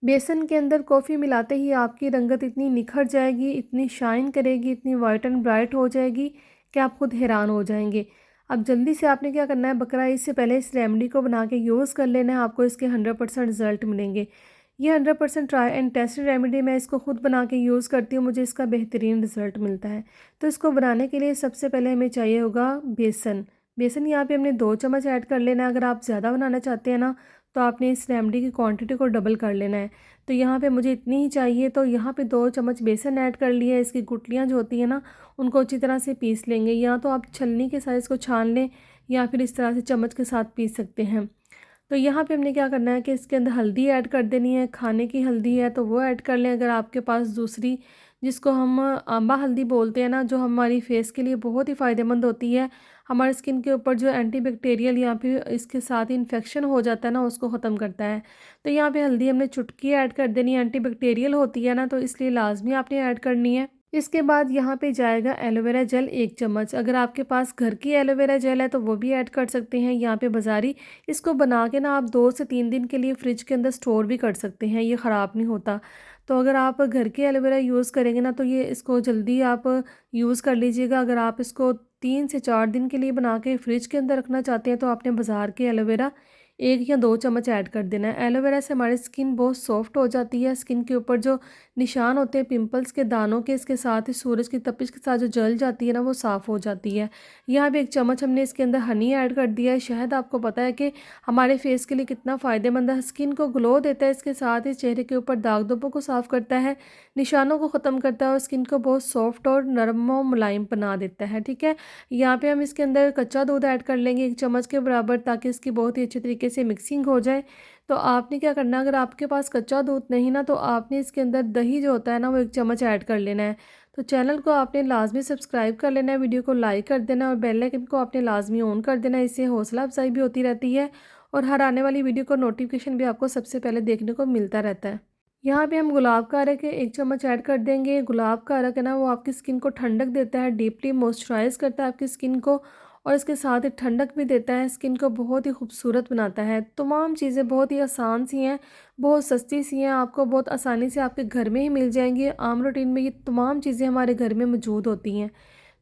बेसन के अंदर कॉफ़ी मिलाते ही आपकी रंगत इतनी निखर जाएगी, इतनी शाइन करेगी, इतनी वाइट एंड ब्राइट हो जाएगी कि आप खुद हैरान हो जाएंगे। अब जल्दी से आपने क्या करना है, बकरा ईद से पहले इस रेमेडी को बना के यूज़ कर लेना है, आपको इसके 100% रिजल्ट मिलेंगे। ये 100% ट्राई एंड टेस्टेड रेमेडी, मैं इसको खुद बना के यूज़ करती हूँ, मुझे इसका बेहतरीन रिजल्ट मिलता है। तो इसको बनाने के लिए सबसे पहले हमें चाहिए होगा बेसन। बेसन यहाँ पे हमने 2 चम्मच ऐड कर लेना है। अगर आप ज़्यादा बनाना चाहते हैं ना, तो आपने इस रेमेडी की क्वांटिटी को डबल कर लेना है। तो यहाँ पे मुझे इतनी ही चाहिए, तो यहाँ पे 2 चम्मच बेसन ऐड कर लिया है। इसकी गुठलियाँ जो होती हैं ना, उनको अच्छी तरह से पीस लेंगे, या तो आप छलनी के साथ इसको छान लें या फिर इस तरह से चम्मच के साथ पीस सकते हैं। तो यहाँ पे हमने क्या करना है कि इसके अंदर हल्दी ऐड कर देनी है, खाने की हल्दी है तो वो ऐड कर लें। अगर आपके पास दूसरी, जिसको हम आंबा हल्दी बोलते हैं ना, जो हमारी फेस के लिए बहुत ही फ़ायदेमंद होती है, हमारे स्किन के ऊपर जो एंटीबैक्टीरियल या फिर इसके साथ इन्फेक्शन हो जाता है ना, उसको ख़त्म करता है। तो यहाँ पे हल्दी हमने चुटकी ऐड कर देनी है, एंटीबैक्टीरियल होती है ना, तो इसलिए लाजमी आपने ऐड करनी है। इसके बाद यहाँ पे जाएगा एलोवेरा जेल 1 चम्मच। अगर आपके पास घर की एलोवेरा जेल है तो वो भी ऐड कर सकते हैं, यहाँ पे बाज़ारी। इसको बना के ना आप 2 से 3 दिन के लिए फ्रिज के अंदर स्टोर भी कर सकते हैं, ये ख़राब नहीं होता। तो अगर आप घर की एलोवेरा यूज़ करेंगे ना, तो ये इसको जल्दी आप यूज़ कर लीजिएगा। अगर आप इसको 3 से 4 दिन के लिए बना के फ्रिज के अंदर रखना चाहते हैं, तो आपने बाज़ार की एलोवेरा 1 या 2 चम्मच ऐड कर देना है। एलोवेरा से हमारी स्किन बहुत सॉफ्ट हो जाती है। स्किन के ऊपर जो निशान होते हैं पिंपल्स के दानों के, इसके साथ ही सूरज की तपिश के साथ जो जल जाती है ना, वो साफ़ हो जाती है। यहाँ पे 1 चम्मच हमने इसके अंदर हनी ऐड कर दिया है। शहद आपको पता है कि हमारे फेस के लिए कितना फ़ायदेमंद है, स्किन को ग्लो देता है, इसके साथ ही चेहरे के ऊपर दाग धब्बों को साफ़ करता है, निशानों को ख़त्म करता है और स्किन को बहुत सॉफ्ट और नरम और मुलायम बना देता है। ठीक है, यहाँ पे हम इसके अंदर कच्चा दूध ऐड कर लेंगे 1 चम्मच के बराबर, ताकि इसकी बहुत ही अच्छे तरीके से मिक्सिंग हो जाए। तो आपने क्या करना है, अगर आपके पास कच्चा दूध नहीं ना, तो आपने इसके अंदर दही जो होता है ना, वो 1 चम्मच ऐड कर लेना है। तो चैनल को आपने लाजमी सब्सक्राइब कर लेना है, वीडियो को लाइक कर देना और बेल आइकन को आपने लाजमी ऑन कर देना है। इससे हौसला अफजाई भी होती रहती है और हर आने वाली वीडियो का नोटिफिकेशन भी आपको सबसे पहले देखने को मिलता रहता है। यहाँ पे हम गुलाब का अरक है 1 चम्मच ऐड कर देंगे। गुलाब का अरक है ना, वो आपकी स्किन को ठंडक देता है, डीपली मॉइस्चराइज करता है आपकी स्किन को, और इसके साथ ही ठंडक भी देता है, स्किन को बहुत ही खूबसूरत बनाता है। तमाम चीज़ें बहुत ही आसान सी हैं, बहुत सस्ती सी हैं, आपको बहुत आसानी से आपके घर में ही मिल जाएंगी। आम रूटीन में ये तमाम चीज़ें हमारे घर में मौजूद होती हैं।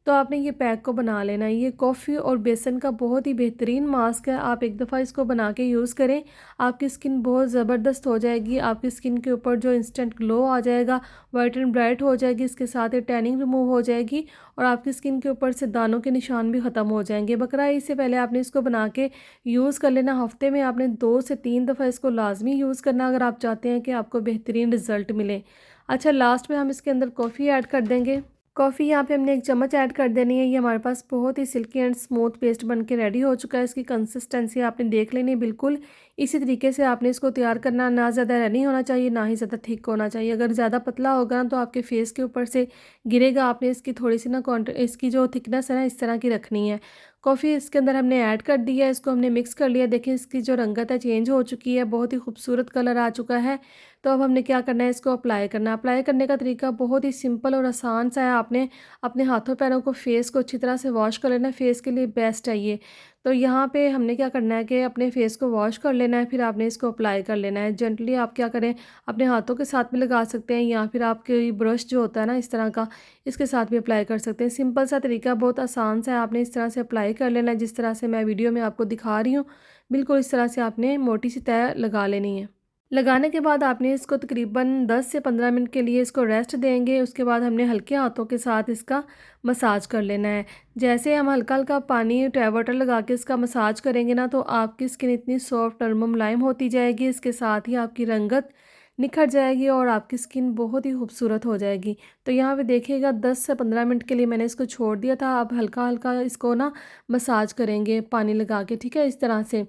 तो आपने ये पैक को बना लेना है। ये कॉफ़ी और बेसन का बहुत ही बेहतरीन मास्क है, आप एक दफ़ा इसको बना के यूज़ करें, आपकी स्किन बहुत ज़बरदस्त हो जाएगी। आपकी स्किन के ऊपर जो इंस्टेंट ग्लो आ जाएगा, वाइट एंड ब्राइट हो जाएगी, इसके साथ ही टैनिंग रिमूव हो जाएगी और आपकी स्किन के ऊपर से दानों के निशान भी ख़त्म हो जाएंगे। बकरा ईद से पहले आपने इसको बना के यूज़ कर लेना। हफ्ते में आपने 2 से 3 दफ़ा इसको लाजमी यूज़ करना, अगर आप चाहते हैं कि आपको बेहतरीन रिज़ल्ट मिले। अच्छा, लास्ट में हम इसके अंदर कॉफ़ी ऐड कर देंगे। कॉफ़ी यहाँ पे हमने 1 चम्मच ऐड कर देनी है। ये हमारे पास बहुत ही सिल्की एंड स्मूथ पेस्ट बन के रेडी हो चुका है। इसकी कंसिस्टेंसी आपने देख लेनी है, बिल्कुल इसी तरीके से आपने इसको तैयार करना। ना ज़्यादा नहीं होना चाहिए, ना ही ज़्यादा थिक होना चाहिए। अगर ज़्यादा पतला होगा ना, तो आपके फेस के ऊपर से गिरेगा। आपने इसकी थोड़ी सी ना इसकी जो थिकनेस है ना, इस तरह की रखनी है। कॉफ़ी इसके अंदर हमने ऐड कर दी है, इसको हमने मिक्स कर लिया। देखिए इसकी जो रंगत है चेंज हो चुकी है, बहुत ही खूबसूरत कलर आ चुका है। तो अब हमने क्या करना है, इसको अप्लाई करना है। अप्लाई करने का तरीका बहुत ही सिंपल और आसान सा है। आपने अपने हाथों पैरों को, फेस को अच्छी तरह से वॉश कर लेना है, फेस के लिए बेस्ट है ये। तो यहाँ पे हमने क्या करना है कि अपने फेस को वॉश कर लेना है, फिर आपने इसको अप्लाई कर लेना है। जेंटली आप क्या करें, अपने हाथों के साथ भी लगा सकते हैं, या फिर आपके ब्रश जो होता है ना इस तरह का, इसके साथ भी अप्लाई कर सकते हैं। सिंपल सा तरीका, बहुत आसान सा है। आपने इस तरह से अप्लाई कर लेना है, जिस तरह से मैं वीडियो में आपको दिखा रही हूँ, बिल्कुल इस तरह से आपने मोटी सी तह लगा लेनी है। लगाने के बाद आपने इसको तकरीबन 10 से 15 मिनट के लिए इसको रेस्ट देंगे। उसके बाद हमने हल्के हाथों के साथ इसका मसाज कर लेना है। जैसे हम हल्का हल्का पानी टैब वाटर लगा के इसका मसाज करेंगे ना, तो आपकी स्किन इतनी सॉफ्ट और मुलायम होती जाएगी। इसके साथ ही आपकी रंगत निखर जाएगी और आपकी स्किन बहुत ही खूबसूरत हो जाएगी। तो यहाँ पे देखिएगा 10 से 15 मिनट के लिए मैंने इसको छोड़ दिया था। अब हल्का हल्का इसको ना मसाज करेंगे पानी लगा के, ठीक है, इस तरह से।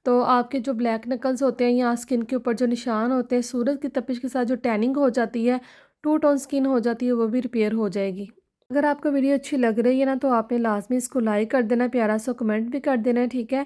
तो आपके जो ब्लैक नकल्स होते हैं या स्किन के ऊपर जो निशान होते हैं, सूरज की तपिश के साथ जो टैनिंग हो जाती है, टू टोन स्किन हो जाती है, वो भी रिपेयर हो जाएगी। अगर आपको वीडियो अच्छी लग रही है ना, तो आपने लाजमी इसको लाइक कर देना, प्यारा सा कमेंट भी कर देना है, ठीक है।